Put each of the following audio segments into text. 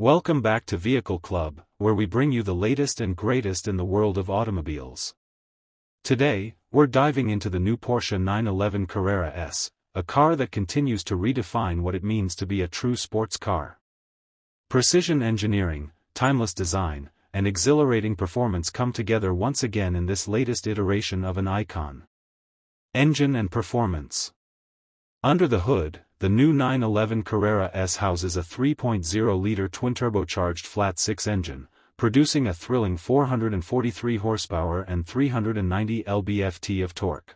Welcome back to Vehicle Club, where we bring you the latest and greatest in the world of automobiles. Today, we're diving into the new Porsche 911 Carrera S, a car that continues to redefine what it means to be a true sports car. Precision engineering, timeless design, and exhilarating performance come together once again in this latest iteration of an icon. Engine and performance. Under the hood, the new 911 Carrera S houses a 3.0-liter twin-turbocharged flat-six engine, producing a thrilling 443 horsepower and 390 lb-ft of torque.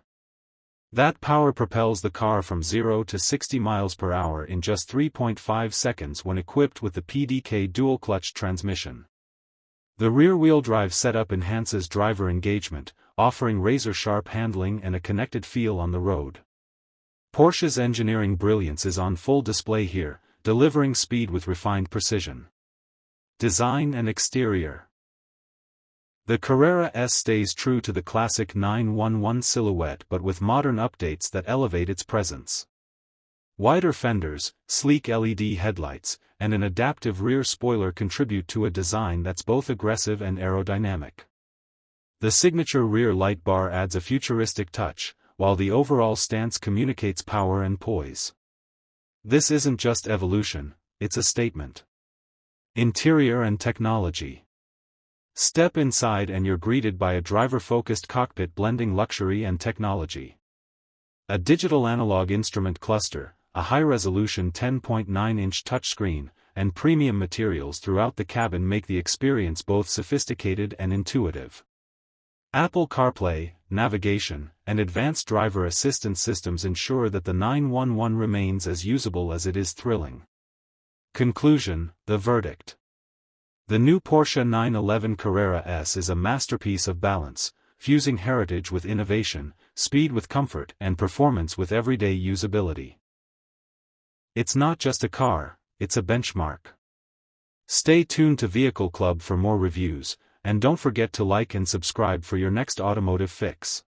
That power propels the car from 0 to 60 miles per hour in just 3.5 seconds when equipped with the PDK dual-clutch transmission. The rear-wheel drive setup enhances driver engagement, offering razor-sharp handling and a connected feel on the road. Porsche's engineering brilliance is on full display here, delivering speed with refined precision. Design and exterior. The Carrera S stays true to the classic 911 silhouette but with modern updates that elevate its presence. Wider fenders, sleek LED headlights, and an adaptive rear spoiler contribute to a design that's both aggressive and aerodynamic. The signature rear light bar adds a futuristic touch, while the overall stance communicates power and poise. This isn't just evolution, it's a statement. Interior and technology. Step inside and you're greeted by a driver-focused cockpit blending luxury and technology. A digital analog instrument cluster, a high-resolution 10.9-inch touchscreen, and premium materials throughout the cabin make the experience both sophisticated and intuitive. Apple CarPlay, navigation, and advanced driver assistance systems ensure that the 911 remains as usable as it is thrilling. Conclusion, the verdict. The new Porsche 911 Carrera S is a masterpiece of balance, fusing heritage with innovation, speed with comfort, and performance with everyday usability. It's not just a car, it's a benchmark. Stay tuned to Vehicle Club for more reviews, and don't forget to like and subscribe for your next automotive fix.